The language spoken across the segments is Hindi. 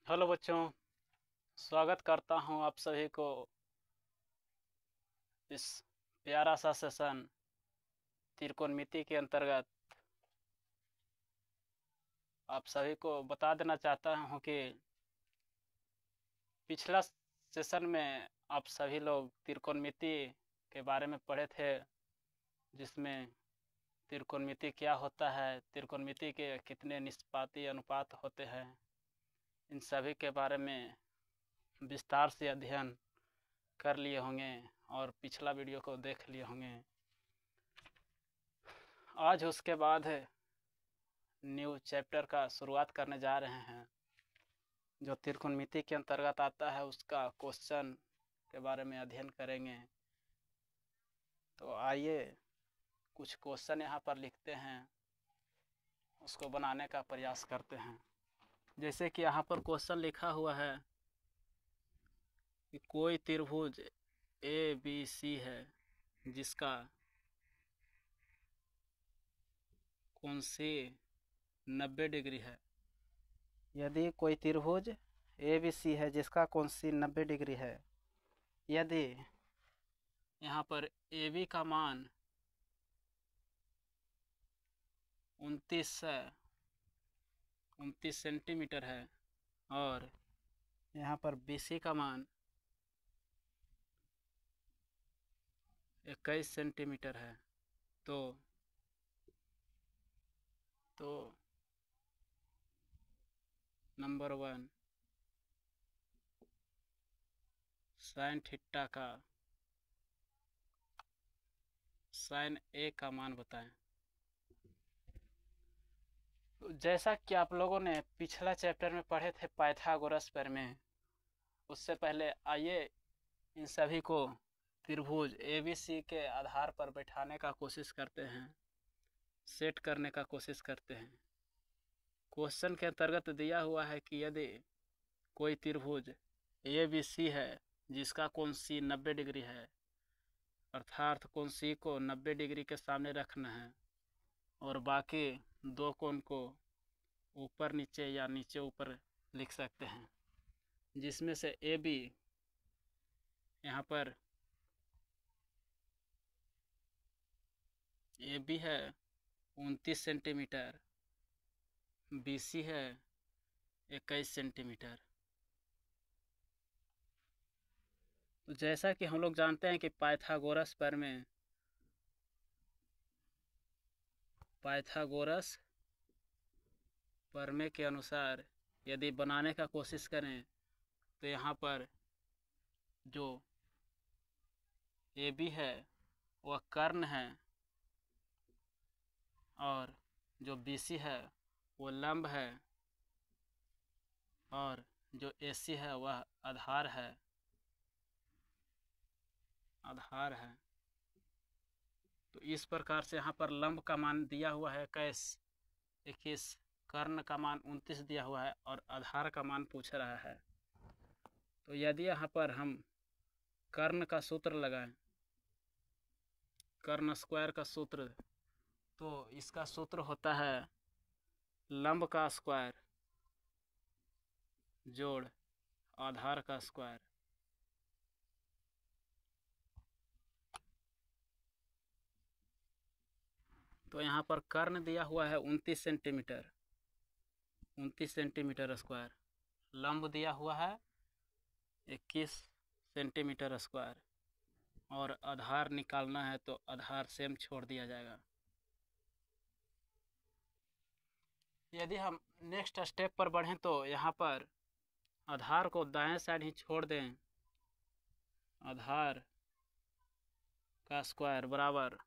हेलो बच्चों, स्वागत करता हूं आप सभी को इस प्यारा सा सेशन त्रिकोणमिति के अंतर्गत। आप सभी को बता देना चाहता हूं कि पिछला सेशन में आप सभी लोग त्रिकोणमिति के बारे में पढ़े थे, जिसमें त्रिकोणमिति क्या होता है, त्रिकोणमिति के कितने निष्पाती अनुपात होते हैं, इन सभी के बारे में विस्तार से अध्ययन कर लिए होंगे और पिछला वीडियो को देख लिए होंगे। आज उसके बाद न्यू चैप्टर का शुरुआत करने जा रहे हैं जो त्रिकोणमिति के अंतर्गत आता है, उसका क्वेश्चन के बारे में अध्ययन करेंगे। तो आइए कुछ क्वेश्चन यहाँ पर लिखते हैं, उसको बनाने का प्रयास करते हैं। जैसे कि यहाँ पर क्वेश्चन लिखा हुआ है कि कोई त्रिभुज ABC है जिसका कोण से 90 डिग्री है। यदि कोई त्रिभुज ABC है जिसका कोण सी 90 डिग्री है, यदि यहाँ पर AB का मान 29 सेंटीमीटर है और यहाँ पर BC का मान 21 सेंटीमीटर है, तो नंबर 1 साइन थीटा का साइन A का मान बताएं। तो जैसा कि आप लोगों ने पिछला चैप्टर में पढ़े थे पाइथागोरस प्रमेय, उससे पहले आइए इन सभी को त्रिभुज ABC के आधार पर बैठाने का कोशिश करते हैं, सेट करने का कोशिश करते हैं। क्वेश्चन के अंतर्गत दिया हुआ है कि यदि कोई त्रिभुज ABC है जिसका कोण C 90 डिग्री है, अर्थात कोण C को 90 डिग्री के सामने रखना है और बाकी दो कोण को ऊपर नीचे या नीचे ऊपर लिख सकते हैं, जिसमें से AB यहाँ पर AB है 29 सेंटीमीटर, BC है 21 सेंटीमीटर। तो जैसा कि हम लोग जानते हैं कि पाइथागोरस प्रमेय के अनुसार यदि बनाने का कोशिश करें तो यहाँ पर जो AB है वह कर्ण है और जो BC है वो लंब है और जो AC है वह आधार है। तो इस प्रकार से यहाँ पर लंब का मान दिया हुआ है 21, कर्ण का मान 29 दिया हुआ है और आधार का मान पूछ रहा है। तो यदि यहाँ पर हम कर्ण का सूत्र लगाएं, कर्ण स्क्वायर का सूत्र, तो इसका सूत्र होता है लंब का स्क्वायर जोड़ आधार का स्क्वायर। तो यहाँ पर कर्ण दिया हुआ है 29 सेंटीमीटर स्क्वायर, लंब दिया हुआ है 21 सेंटीमीटर स्क्वायर और आधार निकालना है तो आधार सेम छोड़ दिया जाएगा। यदि हम नेक्स्ट स्टेप पर बढ़ें तो यहाँ पर आधार को दाएं साइड ही छोड़ दें, आधार का स्क्वायर बराबर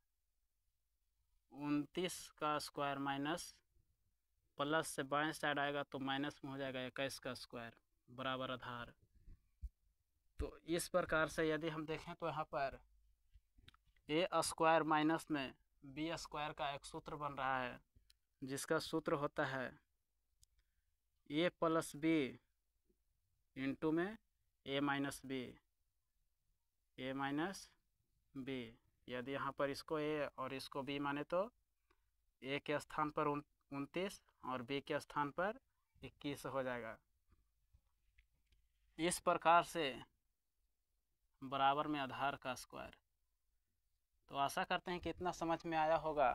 29 का स्क्वायर माइनस प्लस से बाएं साइड आएगा तो माइनस में हो जाएगा 21 का स्क्वायर बराबर आधार। तो इस प्रकार से यदि हम देखें तो यहाँ पर ए स्क्वायर माइनस में बी स्क्वायर का एक सूत्र बन रहा है, जिसका सूत्र होता है ए प्लस बी इंटू में ए माइनस बी। यदि यहाँ पर इसको ए और इसको बी माने तो ए के स्थान पर 29 और बी के स्थान पर 21 हो जाएगा। इस प्रकार से बराबर में आधार का स्क्वायर। तो आशा करते हैं कि इतना समझ में आया होगा।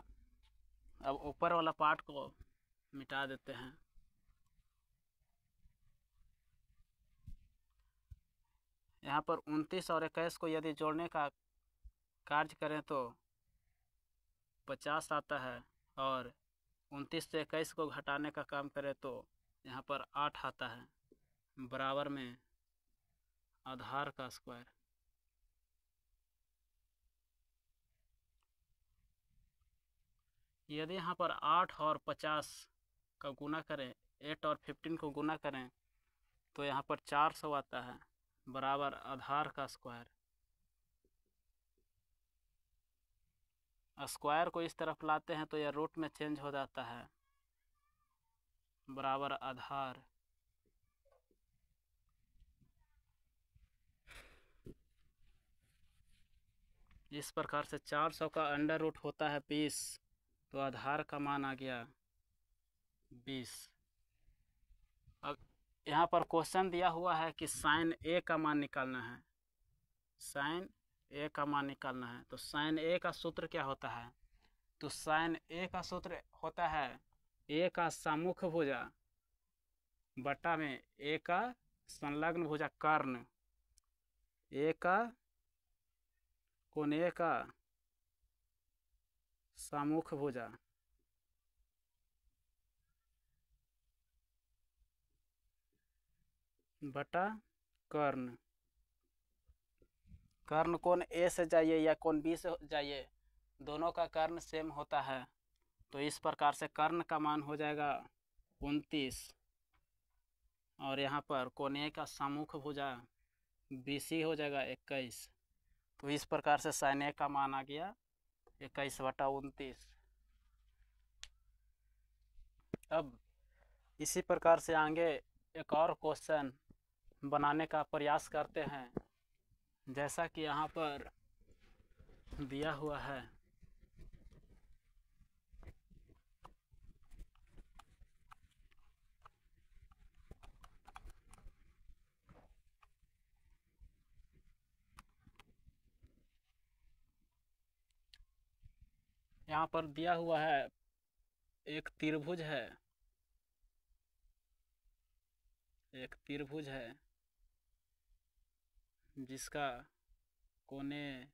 अब ऊपर वाला पार्ट को मिटा देते हैं। यहाँ पर 29 और 21 को यदि जोड़ने का कार्य करें तो 50 आता है, और 29 से 21 को घटाने का काम करें तो यहाँ पर 8 आता है, बराबर में आधार का स्क्वायर। यदि यहाँ पर 8 और 50 का गुना करें, 8 और 15 को गुना करें तो यहाँ पर 400 आता है, बराबर आधार का स्क्वायर। स्क्वायर को इस तरफ लाते हैं तो यह रूट में चेंज हो जाता है, बराबर आधार। इस प्रकार से 400 का अंडर रूट होता है 20, तो आधार का मान आ गया 20। अब यहाँ पर क्वेश्चन दिया हुआ है कि साइन ए का मान निकालना है। साइन ए का मान निकालना है तो साइन ए का सूत्र क्या होता है? तो साइन ए का सूत्र होता है ए का सम्मुख भुजा बटा में ए का संलग्न भुजा कर्ण, ए का कोण ए का सम्मुख भुजा बटा कर्ण। कर्ण कोण ए से जाइए या कोण बी से जाइए, दोनों का कर्ण सेम होता है। तो इस प्रकार से कर्ण का मान हो जाएगा 29, और यहाँ पर कोण ए का सम्मुख भुजा BC हो जाएगा 21। तो इस प्रकार से साइन ए का मान आ गया 21/29। अब इसी प्रकार से आगे एक और क्वेश्चन बनाने का प्रयास करते हैं, जैसा कि यहाँ पर दिया हुआ है। यहाँ पर दिया हुआ है एक त्रिभुज है, एक त्रिभुज है जिसका कोणे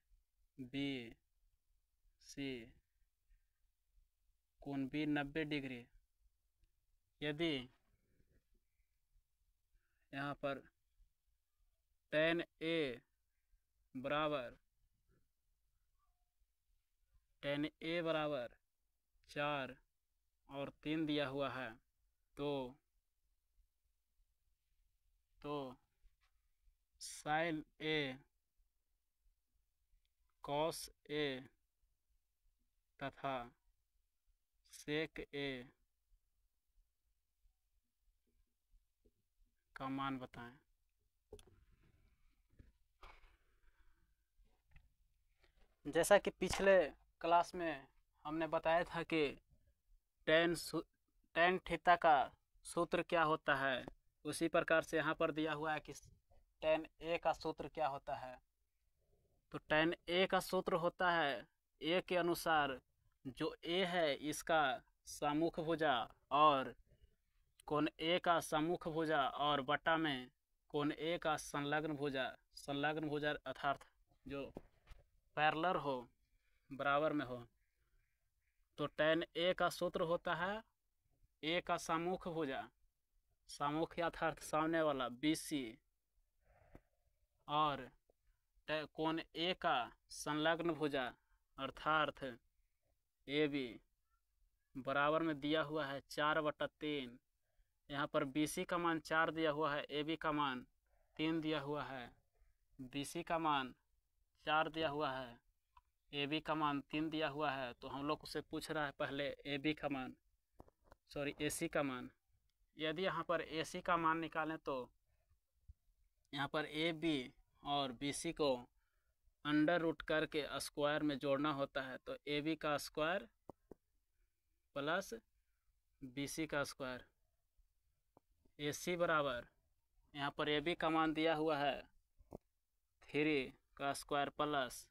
BC कोण B 90 डिग्री। यदि यहाँ पर tan A बराबर 4 और 3 दिया हुआ है तो sin A cos A तथा sec A का मान बताएं। जैसा कि पिछले क्लास में हमने बताया था कि tan थीटा का सूत्र क्या होता है, उसी प्रकार से यहाँ पर दिया हुआ है कि tan A का सूत्र क्या होता है। तो tan A का सूत्र होता है A के अनुसार जो A है इसका सम्मुख भुजा और कोण A का सम्मुख भुजा और बटा में कोण A का संलग्न भुजा अर्थात जो पैरेलल हो, बराबर में हो। तो tan A का सूत्र होता है A का सम्मुख भुजा, सम्मुख अर्थात सामने वाला BC, और कोण A का संलग्न भुजा अर्थात AB, बराबर में दिया हुआ है 4/3। यहाँ पर BC का मान 4 दिया हुआ है, AB का मान 3 दिया हुआ है। BC का मान 4 दिया हुआ है, AB का मान 3 दिया हुआ है। तो हम लोग उसे पूछ रहा है पहले AB का मान, AC का मान। यदि यहाँ पर AC का मान निकालें तो यहाँ पर AB और BC को अंडर रूट करके स्क्वायर में जोड़ना होता है। तो AB का स्क्वायर प्लस BC का स्क्वायर, AC बराबर यहाँ पर ए बी का मान दिया हुआ है 3 का स्क्वायर प्लस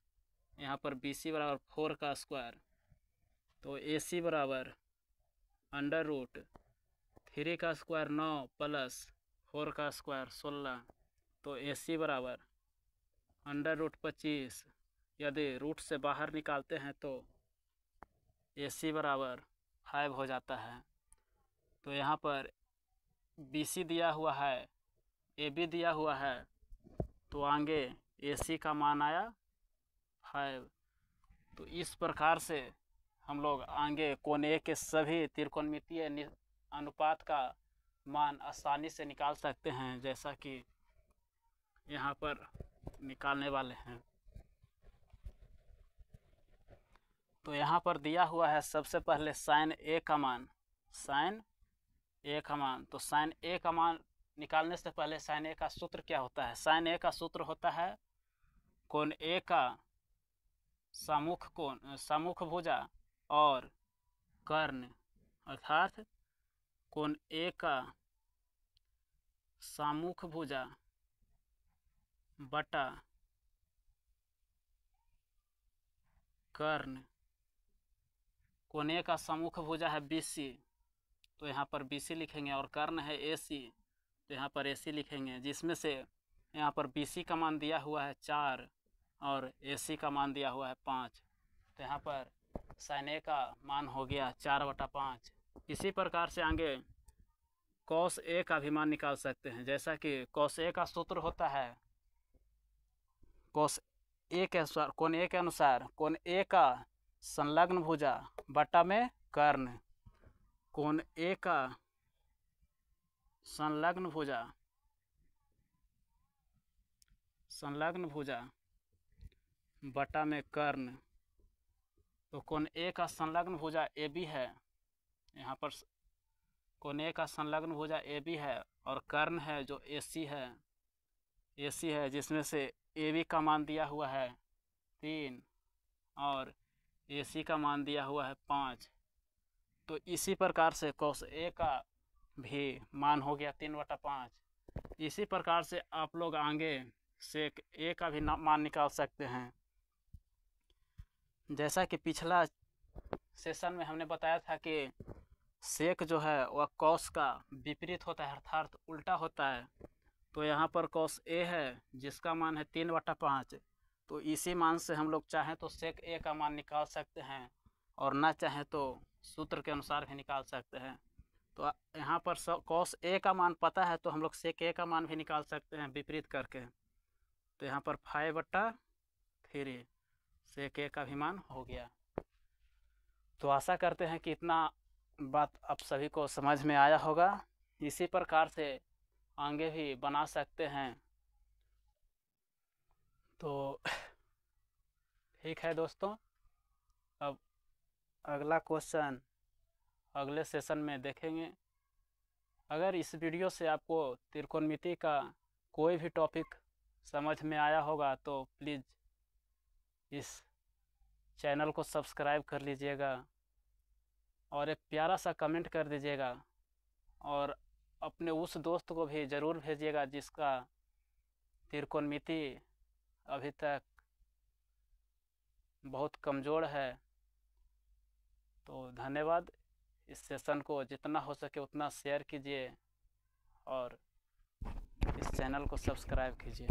यहाँ पर बी सी बराबर 4 का स्क्वायर, तो ए सी बराबर अंडर रूट 3 का स्क्वायर 9 प्लस 4 का स्क्वायर 16, तो ए सी बराबर अंडर रूट 25। यदि रूट से बाहर निकालते हैं तो ए सी बराबर 5 हो जाता है। तो यहाँ पर बी सी दिया हुआ है, ए बी दिया हुआ है, तो आगे ए सी का मान आया 5। तो इस प्रकार से हम लोग आगे कोण ए के सभी त्रिकोणमितीय अनुपात का मान आसानी से निकाल सकते हैं, जैसा कि यहाँ पर निकालने वाले हैं। तो यहाँ पर दिया हुआ है सबसे पहले साइन ए का मान, तो साइन ए का मान निकालने से पहले साइन ए का सूत्र क्या होता है? साइन ए का सूत्र होता है कोण ए का सम्मुख भुजा और कर्ण, अर्थात कोण ए का सम्मुख भुजा बटा कर्ण। कोण ए का सम्मुख भुजा है BC, तो यहाँ पर BC लिखेंगे, और कर्ण है AC, तो यहाँ पर AC लिखेंगे, जिसमें से यहाँ पर BC का मान दिया हुआ है 4 और AC का मान दिया हुआ है 5। तो यहाँ पर साइन ए का मान हो गया 4/5। इसी प्रकार से आगे कॉस ए का भी मान निकाल सकते हैं, जैसा कि कॉस ए का सूत्र होता है कॉस ए के अनुसार, कोण ए के अनुसार कोण ए का संलग्न भुजा बटा में कर्ण, कोण ए का संलग्न भुजा बटा में कर्ण। तो कोण ए का संलग्न भुजा ए बी है, यहाँ पर कोण ए का संलग्न भुजा ए बी है, और कर्ण है जो ए सी है, जिसमें से ए बी का मान दिया हुआ है 3 और ए सी का मान दिया हुआ है 5। तो इसी प्रकार से कॉस ए का भी मान हो गया 3/5। इसी प्रकार से आप लोग आगे सेक ए का भी मान निकाल सकते हैं। जैसा कि पिछला सेशन में हमने बताया था कि सेक जो है वह कॉस का विपरीत होता है, अर्थात उल्टा होता है। तो यहाँ पर कॉस ए है जिसका मान है 3/5, तो इसी मान से हम लोग चाहें तो सेक ए का मान निकाल सकते हैं, और ना चाहें तो सूत्र के अनुसार भी निकाल सकते हैं। तो यहाँ पर कॉस ए का मान पता है, तो हम लोग सेक ए का मान भी निकाल सकते हैं विपरीत करके। तो यहाँ पर 5/3 सेक ए का भी मान हो गया। तो आशा करते हैं कि इतना बात आप सभी को समझ में आया होगा। इसी प्रकार से आगे भी बना सकते हैं। तो ठीक है दोस्तों, अब अगला क्वेश्चन अगले सेशन में देखेंगे। अगर इस वीडियो से आपको त्रिकोणमिति का कोई भी टॉपिक समझ में आया होगा तो प्लीज़ इस चैनल को सब्सक्राइब कर लीजिएगा और एक प्यारा सा कमेंट कर दीजिएगा, और अपने उस दोस्त को भी ज़रूर भेजिएगा जिसका त्रिकोणमिति अभी तक बहुत कमज़ोर है। तो धन्यवाद। इस सेशन को जितना हो सके उतना शेयर कीजिए और इस चैनल को सब्सक्राइब कीजिए।